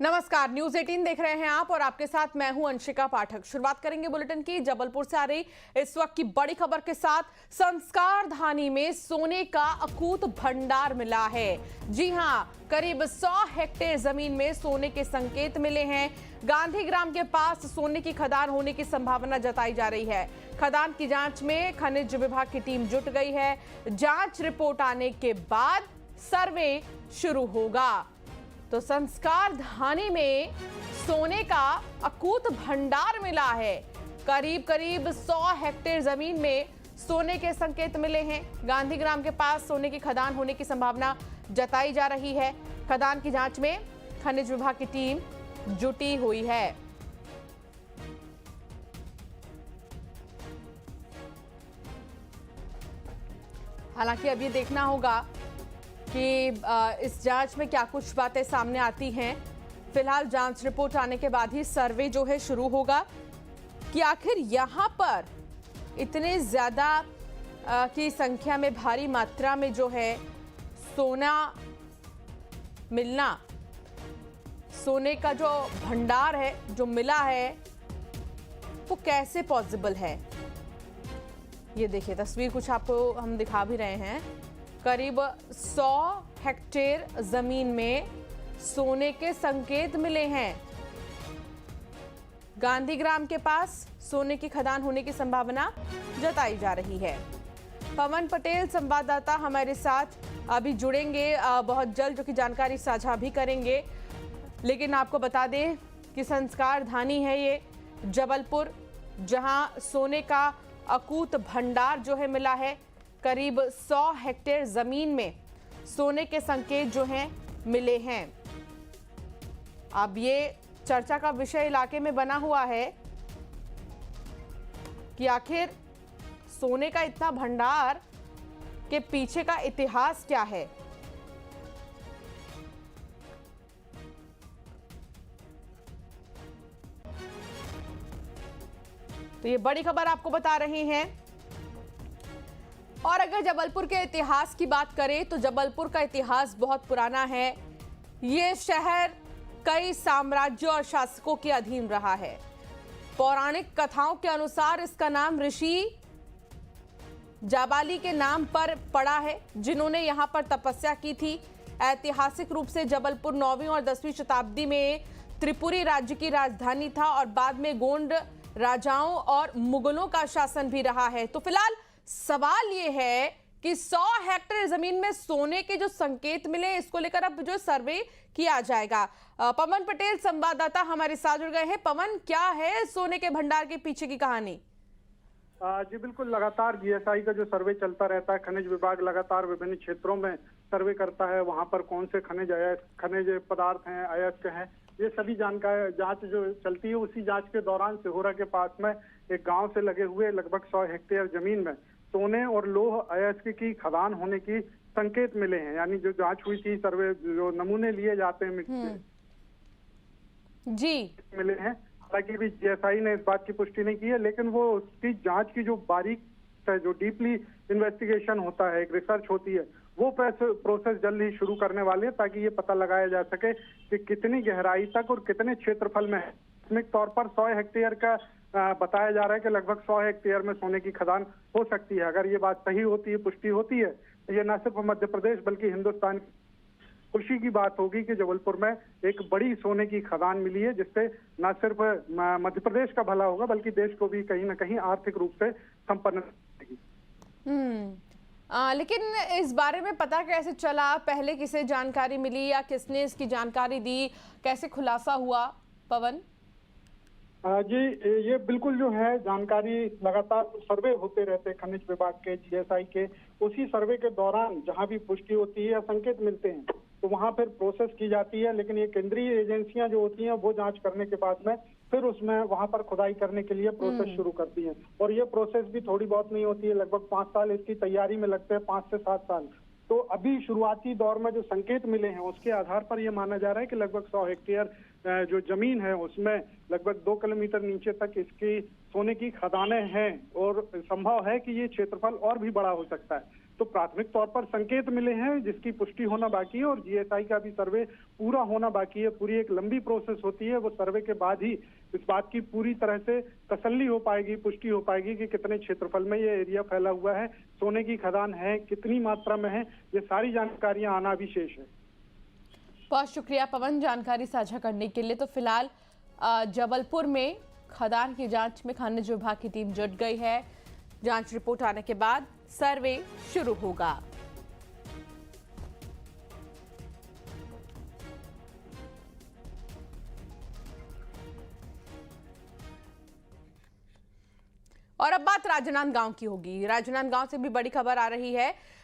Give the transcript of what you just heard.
नमस्कार, न्यूज 18 देख रहे हैं आप और आपके साथ मैं हूं अंशिका पाठक। शुरुआत करेंगे बुलेटिन की जबलपुर से आ रही इस वक्त की बड़ी खबर के साथ। संस्कार धानी में सोने का अकूत भंडार मिला है। जी हां, करीब 100 हेक्टेयर जमीन में सोने के संकेत मिले हैं। गांधी ग्राम के पास सोने की खदान होने की संभावना जताई जा रही है। खदान की जांच में खनिज विभाग की टीम जुट गई है। जांच रिपोर्ट आने के बाद सर्वे शुरू होगा। तो संस्कार धानी में सोने का अकूत भंडार मिला है। करीब 100 हेक्टेयर जमीन में सोने के संकेत मिले हैं। गांधी ग्राम के पास सोने की खदान होने की संभावना जताई जा रही है। खदान की जांच में खनिज विभाग की टीम जुटी हुई है। हालांकि अब ये देखना होगा कि इस जांच में क्या कुछ बातें सामने आती हैं। फिलहाल जांच रिपोर्ट आने के बाद ही सर्वे जो है शुरू होगा कि आखिर यहां पर इतने ज्यादा की संख्या में भारी मात्रा में जो है सोना मिलना, सोने का जो भंडार है जो मिला है वो कैसे पॉसिबल है। ये देखिए तस्वीर कुछ आपको हम दिखा भी रहे हैं। करीब 100 हेक्टेयर जमीन में सोने के संकेत मिले हैं। गांधी ग्राम के पास सोने की खदान होने की संभावना जताई जा रही है। पवन पटेल संवाददाता हमारे साथ अभी जुड़ेंगे बहुत जल्द, जो कि जानकारी साझा भी करेंगे। लेकिन आपको बता दें कि संस्कार धानी है ये जबलपुर, जहां सोने का अकूत भंडार जो है मिला है। करीब 100 हेक्टेयर जमीन में सोने के संकेत जो हैं मिले हैं। अब ये चर्चा का विषय इलाके में बना हुआ है कि आखिर सोने का इतना भंडार के पीछे का इतिहास क्या है। तो ये बड़ी खबर आपको बता रहे हैं। और अगर जबलपुर के इतिहास की बात करें तो जबलपुर का इतिहास बहुत पुराना है। ये शहर कई साम्राज्यों और शासकों के अधीन रहा है। पौराणिक कथाओं के अनुसार इसका नाम ऋषि जाबाली के नाम पर पड़ा है, जिन्होंने यहाँ पर तपस्या की थी। ऐतिहासिक रूप से जबलपुर 9वीं और 10वीं शताब्दी में त्रिपुरी राज्य की राजधानी था और बाद में गोंड राजाओं और मुगलों का शासन भी रहा है। तो फिलहाल सवाल ये है कि 100 हेक्टेयर जमीन में सोने के जो संकेत मिले, इसको लेकर अब जो सर्वे किया जाएगा। पवन पटेल संवाददाता हमारे साथ जुड़ गए हैं। पवन, क्या है सोने के भंडार के पीछे की कहानी? जी बिल्कुल, लगातार जीएसआई का जो सर्वे चलता रहता है। खनिज विभाग लगातार विभिन्न क्षेत्रों में सर्वे करता है। वहां पर कौन से खनिज पदार्थ हैं, अयस्क हैं, ये सभी जानकारी जांच जो चलती है। उसी जांच के दौरान सिहोरा के पास में एक गांव से लगे हुए लगभग 100 हेक्टेयर जमीन में सोने और लोह अयस्क की खदान होने की संकेत मिले हैं। यानी जो जांच हुई थी, सर्वे जो नमूने लिए जाते हैं मिट्टी के, जी मिले हैं। हालांकि भी जीएसआई ने इस बात की पुष्टि नहीं की है, लेकिन वो उसकी जांच की जो बारीक है, जो डीपली इन्वेस्टिगेशन होता है, एक रिसर्च होती है, वो प्रोसेस जल्द ही शुरू करने वाले हैं, ताकि ये पता लगाया जा सके कि कितनी गहराई तक और कितने क्षेत्रफल में है। प्राथमिक तौर पर 100 हेक्टेयर का बताया जा रहा है कि लगभग 100 हेक्टेयर में सोने की खदान हो सकती है। अगर ये बात सही होती है, पुष्टि होती है, तो ये न सिर्फ मध्य प्रदेश बल्कि हिंदुस्तान खुशी की बात होगी कि जबलपुर में एक बड़ी सोने की खदान मिली है, जिससे न सिर्फ मध्य प्रदेश का भला होगा बल्कि देश को भी कहीं ना कहीं आर्थिक रूप से संपन्न होगी। लेकिन इस बारे में पता कैसे चला? पहले किसे जानकारी मिली या किसने इसकी जानकारी दी? कैसे खुलासा हुआ पवन? जी, ये बिल्कुल जो है जानकारी लगातार सर्वे होते रहते हैं खनिज विभाग के, जीएसआई के। उसी सर्वे के दौरान जहां भी पुष्टि होती है या संकेत मिलते हैं तो वहां फिर प्रोसेस की जाती है। लेकिन ये केंद्रीय एजेंसियां जो होती हैं वो जांच करने के बाद में फिर उसमें वहां पर खुदाई करने के लिए प्रोसेस शुरू करती हैं। और ये प्रोसेस भी थोड़ी बहुत नहीं होती है, लगभग 5 साल इसकी तैयारी में लगते हैं, 5 से 7 साल। तो अभी शुरुआती दौर में जो संकेत मिले हैं उसके आधार पर यह माना जा रहा है कि लगभग 100 हेक्टेयर जो जमीन है उसमें लगभग 2 किलोमीटर नीचे तक इसकी सोने की खदानें हैं और संभव है कि ये क्षेत्रफल और भी बड़ा हो सकता है। तो प्राथमिक तौर पर संकेत मिले हैं जिसकी पुष्टि होना बाकी है, और जीएसआई का भी सर्वे पूरा होना बाकी है। पूरी एक लंबी प्रोसेस होती है, वो सर्वे के बाद ही इस बात की पूरी तरह से तसल्ली हो पाएगी, पुष्टि हो पाएगी कि कितने क्षेत्रफल में ये एरिया फैला हुआ है, सोने की खदान है, कितनी मात्रा में है, ये सारी जानकारियां आना भी शेष है। बहुत शुक्रिया पवन जानकारी साझा करने के लिए। तो फिलहाल जबलपुर में खदान की जांच में खनिज विभाग की टीम जुट गई है। जांच रिपोर्ट आने के बाद सर्वे शुरू होगा। और अब बात राजनांदगांव की होगी। राजनांदगांव से भी बड़ी खबर आ रही है।